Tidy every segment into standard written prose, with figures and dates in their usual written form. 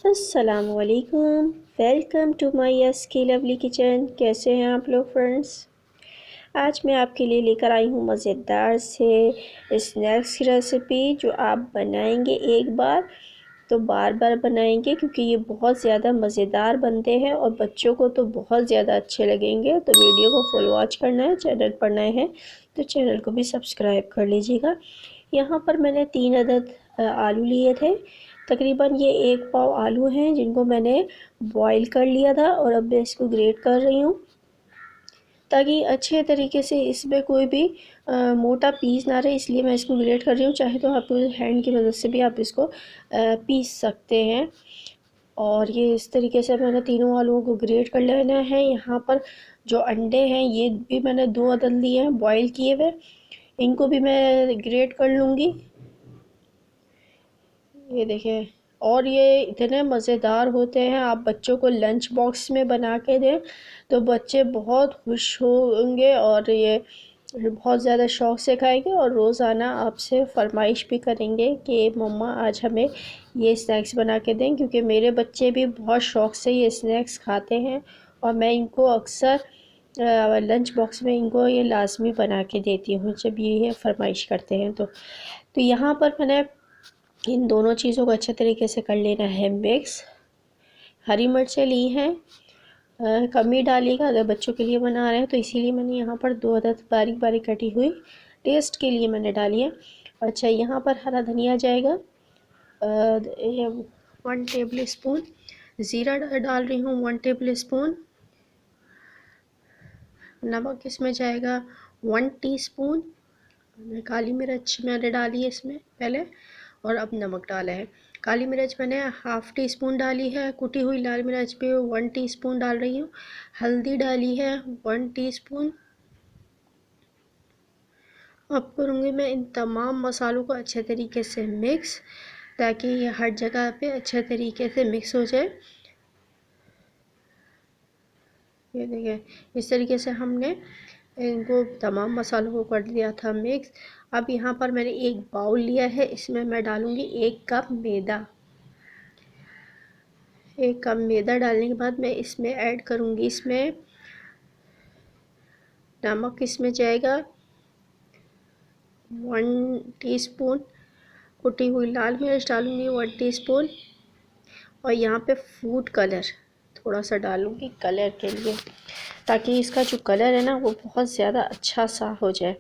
अस्सलामुअलैकुम, welcome to my SK lovely kitchen. कैसे हैं आप लोग फ्रेंड्स? आज मैं आपके लिए लेकर आई हूँ मज़ेदार से स्नैक्स की रेसिपी जो आप बनाएंगे एक बार तो बार बार बनाएंगे, क्योंकि ये बहुत ज़्यादा मज़ेदार बनते हैं और बच्चों को तो बहुत ज़्यादा अच्छे लगेंगे। तो वीडियो को फुल वॉच करना है। चैनल पर नए हैं तो चैनल को भी सब्सक्राइब कर लीजिएगा। यहाँ पर मैंने 3 अदद आलू लिए थे। तकरीबन ये 1 पाव आलू हैं जिनको मैंने बॉईल कर लिया था और अब मैं इसको ग्रेट कर रही हूँ ताकि अच्छे तरीके से इसमें कोई भी मोटा पीस ना रहे, इसलिए मैं इसको ग्रेट कर रही हूँ। चाहे तो आप हैंड की मदद से भी आप इसको पीस सकते हैं। और ये इस तरीके से मैंने तीनों आलूओं को ग्रेट कर लेना है। यहाँ पर जो अंडे हैं ये भी मैंने 2 अदद लिए हैं बॉईल किए हुए, इनको भी मैं ग्रेट कर लूँगी। ये देखिए, और ये इतने मज़ेदार होते हैं, आप बच्चों को लंच बॉक्स में बना के दें तो बच्चे बहुत खुश होंगे और ये बहुत ज़्यादा शौक़ से खाएंगे और रोज़ाना आपसे फरमाइश भी करेंगे कि मम्मा आज हमें ये स्नैक्स बना के दें, क्योंकि मेरे बच्चे भी बहुत शौक़ से ये स्नैक्स खाते हैं और मैं इनको अक्सर लंच बॉक्स में इनको ये लाजमी बना के देती हूँ जब ये फरमाइश करते हैं। तो यहाँ पर मैंने इन दोनों चीज़ों को अच्छे तरीके से कर लेना है मिक्स। हरी मिर्चें ली हैं, कम ही डालिएगा अगर बच्चों के लिए बना रहे हैं, तो इसीलिए मैंने यहाँ पर 2 अदद बारीक बारीक कटी हुई टेस्ट के लिए मैंने डाली है। अच्छा, यहाँ पर हरा धनिया जाएगा, 1 टेबल स्पून ज़ीरा डाल रही हूँ, 1 टेबल स्पून नमक इसमें जाएगा 1 टीस्पून। काली मिर्च मैंने डाली है इसमें पहले और अब नमक डाला है। काली मिर्च मैंने हाफ़ टी स्पून डाली है, कुटी हुई लाल मिर्च पे 1 टीस्पून डाल रही हूँ। हल्दी डाली है 1 टीस्पून। अब करूँगी मैं इन तमाम मसालों को अच्छे तरीके से मिक्स, ताकि ये हर जगह पे अच्छे तरीके से मिक्स हो जाए। ये देखिए, इस तरीके से हमने इनको तमाम मसालों को कर दिया था मिक्स। अब यहाँ पर मैंने एक बाउल लिया है, इसमें मैं डालूँगी 1 कप मैदा। 1 कप मैदा डालने के बाद मैं इसमें ऐड करूँगी इसमें नमक, इसमें जाएगा 1 टीस्पून। कुटी हुई लाल मिर्च डालूँगी 1 टीस्पून और यहाँ पे फूड कलर थोड़ा सा डालूँगी कलर के लिए, ताकि इसका जो कलर है ना वो बहुत ज़्यादा अच्छा सा हो जाए।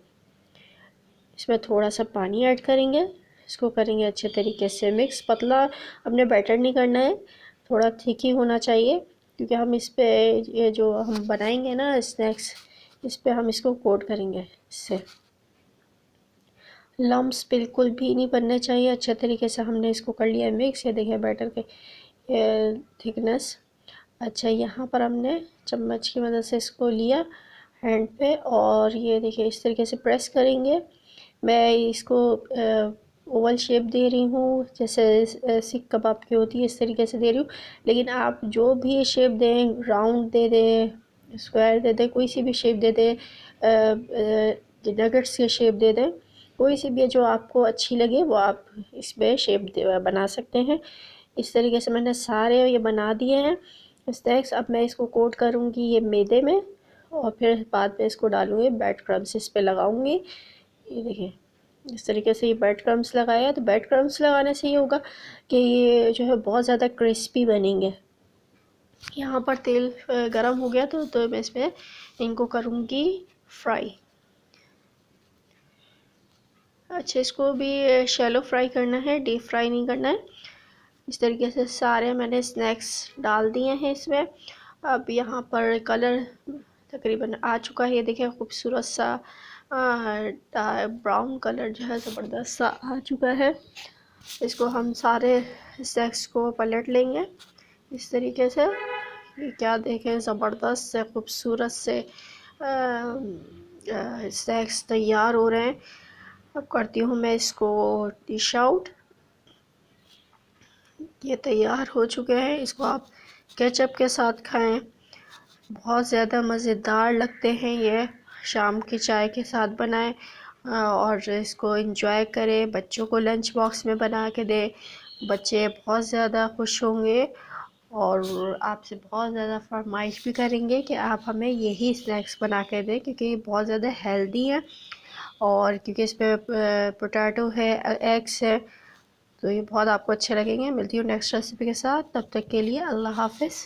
इसमें थोड़ा सा पानी ऐड करेंगे, इसको करेंगे अच्छे तरीके से मिक्स। पतला अपने बैटर नहीं करना है, थोड़ा थिक ही होना चाहिए, क्योंकि हम इस पे ये जो हम बनाएंगे ना स्नैक्स, इस पे हम इसको कोट करेंगे। इससे लम्स बिल्कुल भी नहीं बनने चाहिए। अच्छे तरीके से हमने इसको कर लिया है मिक्स। ये देखिए बैटर के थिकनेस। अच्छा, यहाँ पर हमने चम्मच की मदद से इसको लिया हैंड पे और ये देखिए इस तरीके से प्रेस करेंगे। मैं इसको ओवल शेप दे रही हूँ, जैसे सीख कबाब की होती है इस तरीके से दे रही हूँ, लेकिन आप जो भी शेप दें, राउंड दे दें, स्क्वायर दे दें, कोई सी भी शेप दे दें, नगेट्स की शेप दे दें, कोई सी भी जो आपको अच्छी लगे वो आप इसमें शेप बना सकते हैं। इस तरीके से मैंने सारे ये बना दिए हैं स्नैक्स। अब मैं इसको कोट करूँगी ये मैदे में और फिर बाद में इसको डालूँगी ब्रेड क्रम्स इस पे लगाऊँगी। ये देखिए इस तरीके से ये ब्रेड क्रम्स लगाया, तो ब्रेड क्रम्स लगाने से ये होगा कि ये जो है बहुत ज़्यादा क्रिस्पी बनेंगे। यहाँ पर तेल गरम हो गया तो मैं इसमें इनको करूँगी फ्राई। अच्छा, इसको भी शैलो फ्राई करना है, डीप फ्राई नहीं करना है। इस तरीके से सारे मैंने स्नैक्स डाल दिए हैं इसमें। अब यहाँ पर कलर तकरीबन आ चुका है, ये देखिए खूबसूरत सा ब्राउन कलर जो है ज़बरदस्त सा आ चुका है। इसको हम सारे स्नैक्स को पलट लेंगे इस तरीके से। ये क्या देखें, ज़बरदस्त से खूबसूरत से स्नैक्स तैयार हो रहे हैं। अब करती हूँ मैं इसको डिश आउट। ये तैयार हो चुके हैं, इसको आप केचप के साथ खाएं, बहुत ज़्यादा मज़ेदार लगते हैं ये। शाम की चाय के साथ बनाएं और इसको एंजॉय करें, बच्चों को लंच बॉक्स में बना के दें। बच्चे बहुत ज़्यादा खुश होंगे और आपसे बहुत ज़्यादा फरमाइश भी करेंगे कि आप हमें यही स्नैक्स बना के दें, क्योंकि ये बहुत ज़्यादा हेल्दी है और क्योंकि इसमें पोटैटो है, एग्स है, तो ये बहुत आपको अच्छे लगेंगे। मिलती हूँ नेक्स्ट रेसिपी के साथ, तब तक के लिए अल्लाह हाफ़िज़।